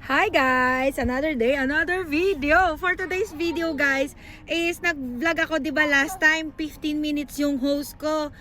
Hi guys! Another day, another video. For today's video guys, is nag-vlog ako 'di ba last time 15 minutes yung host ko.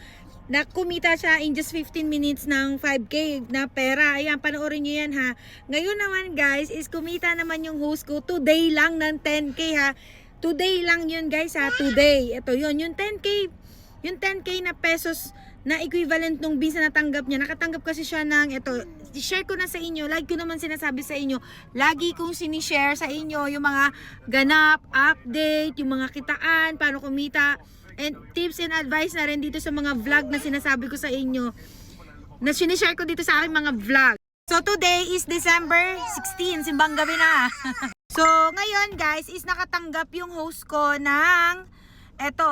Nakumita siya in just 15 minutes ng 5K na pera. Ayan, panoorin niyo yan ha. Ngayon naman guys, is kumita naman yung host ko today lang ng 10K ha. Today lang yun guys ha, today. Ito yun, yung 10K na pesos na equivalent nung visa na tanggap niya. Nakatanggap kasi siya ng, ito, share ko na sa inyo, lagi ko naman sinasabi sa inyo, lagi kong sinishare sa inyo yung mga ganap, update, yung mga kitaan, paano kumita, and tips and advice na rin dito sa mga vlog na sinasabi ko sa inyo, na sinishare ko dito sa aking mga vlog. So today is December 16, simbang gabi na. So ngayon guys, is nakatanggap yung host ko ng, ito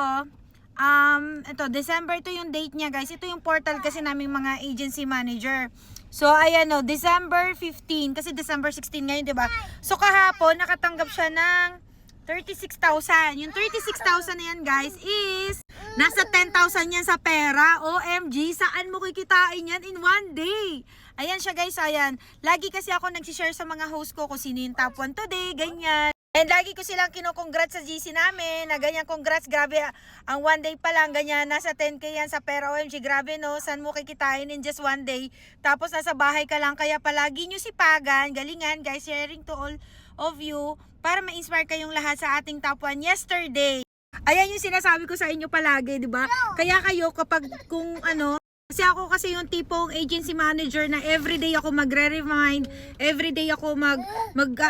December to yung date niya guys. Ito yung portal kasi naming mga agency manager. So ayan o, December 15 kasi December 16 ngayon, 'di ba? So kahapon nakatanggap siya ng 36,000. Yung 36,000 na yan guys is nasa 10,000 yan sa pera. OMG, saan mo kikitain yan in one day? Ayan siya guys, ayan. Lagi kasi ako nagsishare sa mga host ko kung sino yung top 1 today, ganyan. And lagi ko silang kinukongrats sa GC namin, na ganyan, congrats, grabe, ang one day pa lang, ganyan, nasa 10K yan sa pera, OMG, grabe no, saan mo kikitain in just one day, tapos nasa bahay ka lang, kaya palagi nyo sipagan, galingan guys, sharing to all of you, para ma-inspire kayong lahat sa ating top 1 yesterday. Ayan yung sinasabi ko sa inyo palagi, di ba? Kaya kayo kapag kung ano, kasi ako kasi yung tipong agency manager na everyday ako magre-remind, everyday ako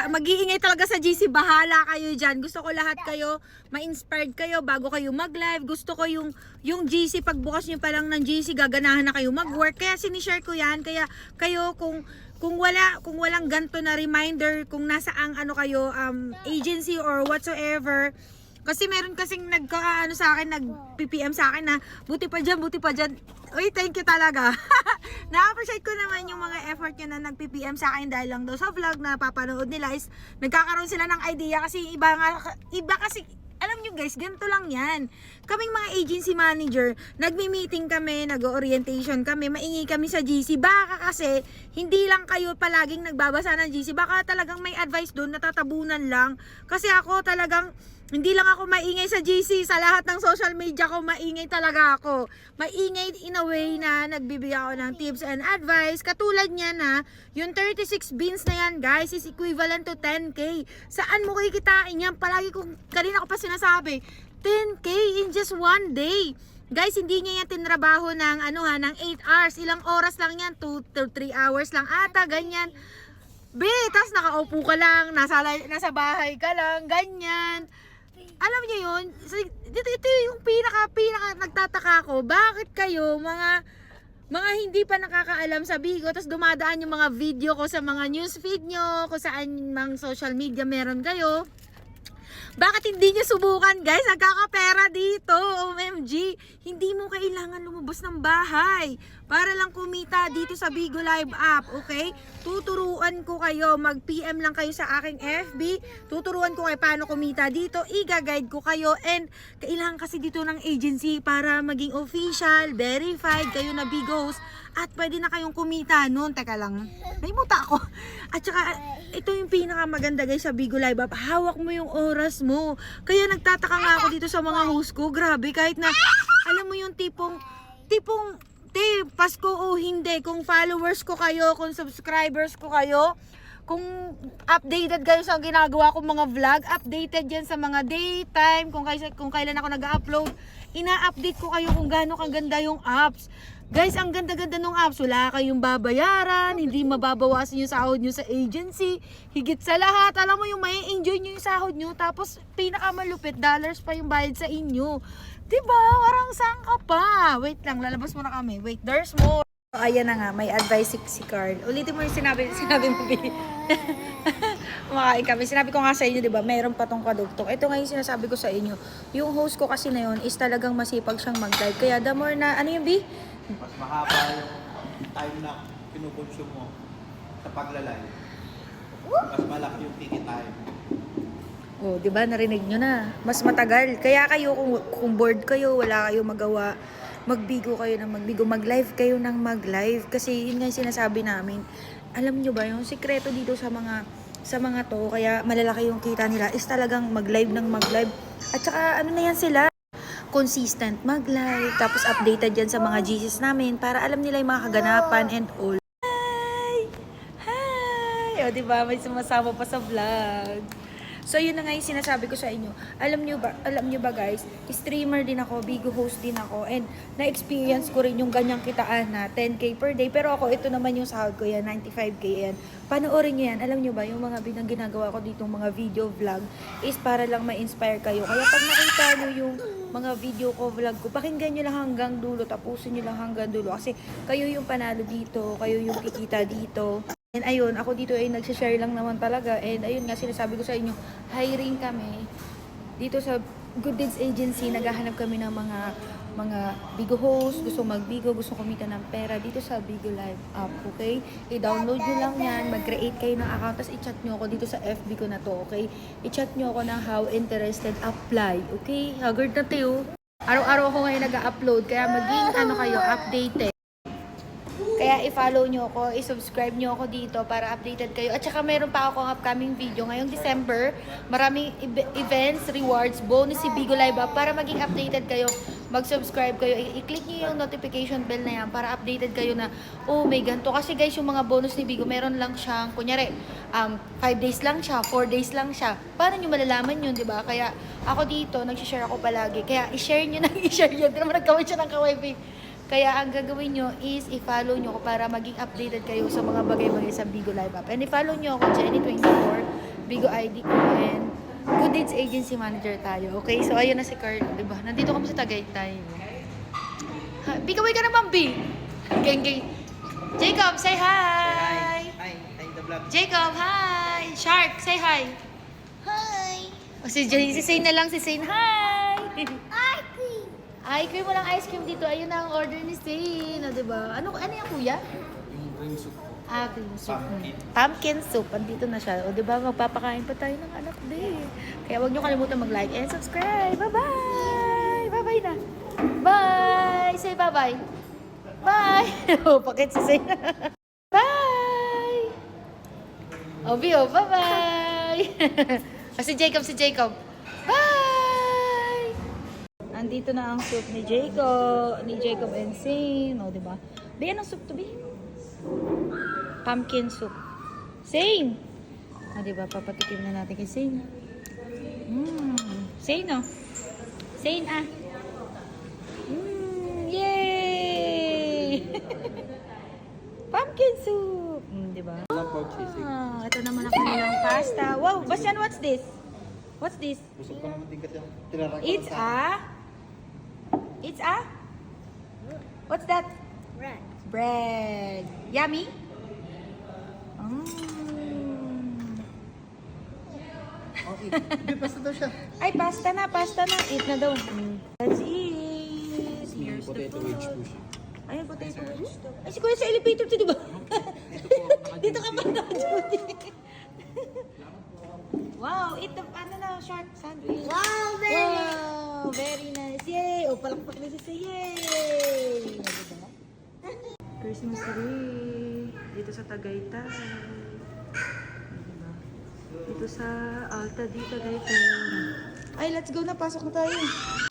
mag-iingay talaga sa GC, bahala kayo dyan. Gusto ko lahat kayo, ma-inspired kayo bago kayo mag-live. Gusto ko yung GC, pagbukas nyo pa lang ng GC, gaganahan na kayo mag-work. Kaya sinishare ko yan, kaya kayo kung walang ganto na reminder, kung nasaang ano kayo, agency or whatsoever, kasi meron kasing sa akin, nag-PPM sa akin na buti pa dyan. Uy, thank you talaga. Na-appreciate ko naman yung mga effort nyo na nag-PPM sa akin dahil lang daw sa vlog na papanood nila is nagkakaroon sila ng idea kasi iba kasi, alam nyo guys, ganito lang yan. Kaming mga agency manager, nagmi-meeting kami, nag-orientation kami, maingay kami sa GC. Baka kasi, hindi lang kayo palaging nagbabasa ng GC. Baka talagang may advice doon, natatabunan lang. Kasi ako talagang, hindi lang ako maingay sa GC, sa lahat ng social media ko, maingay talaga ako. Maingay in a way na nagbibigay ako ng tips and advice. Katulad niya na, yung 36 beans na yan guys, is equivalent to 10K. Saan mo kikitain yan? Palagi kong, kanina ko pa sinasabi, 10K in just one day. Guys, hindi niya yan tinrabaho ng, ng 8 hours. Ilang oras lang yan, 2 to 3 hours lang ata, ganyan. Tas nakaupo ka lang, nasa bahay ka lang, ganyan. Alam niyo yun, ito yung pinaka nagtataka ko, bakit kayo mga hindi pa nakakaalam sa Bigo, tapos dumadaan yung mga video ko sa mga newsfeed nyo, kung saan mang social media meron kayo. Bakit hindi nyo subukan guys? Nagkakapera dito, OMG. Hindi mo kailangan lumabas ng bahay para lang kumita dito sa Bigo Live app, okay? Tuturuan ko kayo, mag-PM lang kayo sa aking FB. Tuturuan ko kayo paano kumita dito. Iga-guide ko kayo, and kailangan kasi dito ng agency para maging official, verified kayo na Bigos. At pwede na kayong kumita noon. Teka lang, naimuta ako. At saka, ito yung pinakamaganda guys sa Bigo Live app. Hawak mo yung oras mo. Kaya nagtataka nga ako dito sa mga host ko. Grabe, kahit na, alam mo yung tipong, Pasko o hindi, kung followers ko kayo, kung subscribers ko kayo, kung updated kayo sa ginagawa kong mga vlog, updated yan sa mga daytime, kung kailan ako nag-upload, ina-update ko kayo kung gaano kaganda yung apps. Guys, ang ganda-ganda ng apps, wala kayong babayaran, hindi mababawasan yung sahod nyo sa agency, higit sa lahat, alam mo yung may enjoy nyo yung sahod nyo, tapos pinakamalupit, dollars pa yung bayad sa inyo. Diba? Warang saan ka pa? Wait lang, lalabas muna kami. Wait, there's more. Ayan na nga, may advice si Carl. Ulitin mo yung sinabi mo, B. Kumakain kami. Sinabi ko nga sa inyo, diba, mayroon pa tong kadugtong. Ito nga yung sinasabi ko sa inyo. Yung host ko kasi na yun is talagang masipag siyang mag-live. Kaya the more na, ano yung B? Mas mahaba yung time na kinukonsume mo sa paglalay. Mas malaki yung kikitain. Oh, 'di ba narinig nyo na? Mas matagal. Kaya kayo kung bored kayo, wala kayong magawa, magbigo kayo ng magbigo, mag-live kayo ng mag-live kasi yun nga yung sinasabi namin. Alam nyo ba yung sikreto dito sa mga sa mga to, kaya malalaki yung kita nila, is talagang mag-live ng mag-live. At saka ano na yan sila, consistent mag-live, tapos updated yan sa mga GCs namin para alam nila yung mga kaganapan and all. Hi! Hi! O, diba? May sumasama pa sa vlog. So, yun na nga yung sinasabi ko sa inyo. Alam nyo ba guys, streamer din ako, Bigo host din ako, and na-experience ko rin yung ganyang kitaan na 10K per day. Pero ako, ito naman yung sahod ko yan, 95K yan. Panoorin nyo yan. Alam nyo ba, yung mga ginagawa ko dito, mga video vlog, is para lang ma-inspire kayo. Kaya pag nakita nyo yung mga video ko, vlog ko, pakinggan nyo lang hanggang dulo, tapusin nyo lang hanggang dulo. Kasi kayo yung panalo dito, kayo yung kikita dito. And ayun, ako dito ay nagsishare lang naman talaga. And ayun nga, sinasabi ko sa inyo, hiring kami dito sa Good Deeds Agency. Naghahanap kami ng mga Bigo host, gusto mag-Bigo, gusto kumita ng pera dito sa Bigo Live app, okay? I-download nyo lang yan, mag-create kayo ng account, tapos i-chat nyo ako dito sa FB ko na to, okay? I-chat nyo ako ng how interested apply, okay? Haggard na tayo. Araw-araw ako ngayon nag-upload, kaya maging kayo, updated. Kaya i-follow nyo ako, i-subscribe nyo ako dito para updated kayo. At saka meron pa akong upcoming video ngayong December. Maraming events, rewards, bonus si Bigo Live App para maging updated kayo. Mag-subscribe kayo. I-click nyo yung notification bell na yan para updated kayo na, oh, may ganito. Kasi guys, yung mga bonus ni Bigo, meron lang siyang, kunyari, 5 days lang siya, 4 days lang siya. Paano nyo malalaman yun, di ba? Kaya ako dito, nag-share ako palagi. Kaya i-share nyo na, i-share nyo. Hindi naman nagkawin siya ng kaway. Kaya ang gagawin nyo is i-follow nyo ko para maging updated kayo sa mga bagay-bagay sa Bigo Live App. And i-follow nyo ako, Jenny24, Bigo ID ko, and Good Deeds Agency Manager tayo. Okay, so ayun na si Carl, diba? Nandito kami sa Tagaytay. Bigaway ka naman, B! Geng. Jacob, say hi! Hi, the vlog. Jacob, hi! Shark, say hi! Hi! O si Zane na lang, si Zane, hi! Ay, cream, walang ice cream dito. Ayun na ang order ni Zane. O, diba? Ano yan, kuya? Yung cream soup ko. Cream soup. Pumpkin. Pumpkin soup. Andito na siya. O, diba? Magpapakain pa tayo ng anak din. Kaya huwag niyo kalimutan mag-like and subscribe. Bye-bye! Bye-bye na. Bye! Say bye-bye. Bye! O, pakit si Zane. Bye! O, Bio, bye-bye! O, si Jacob. Bye! Andito na ang soup ni Jacob and Zane. O, diba? Be, anong soup to be? Pumpkin soup. Zane! O, diba? Papatikim na natin kay Zane. Zane, oh. Zane, yay! Pumpkin soup! Diba? Walang pork sisig. Ito naman ang kanilang pasta. Wow! Bastian, what's this? What's this? Busog ka naman din kasi ang tinarang It's a? What's that? Bread. Bread. Yummy? Hindi, pasta daw siya. Ay, pasta na. Eat na daw. Let's eat. Here's the Potato wedge po food. siya. Ayun, potato wedge to. Ay, si Kuya sa elevator to, di ba? Dito ka pa naka-duty. Wow, eat the, shark sandwich. Wow, Wow, very nice. Yay! O, palakpak na siya. Yay! Diba? Christmas tree. Dito sa Tagaytay. Diba? Dito sa Alta, dito Tagaytay. Ay, let's go na. Pasok na tayo.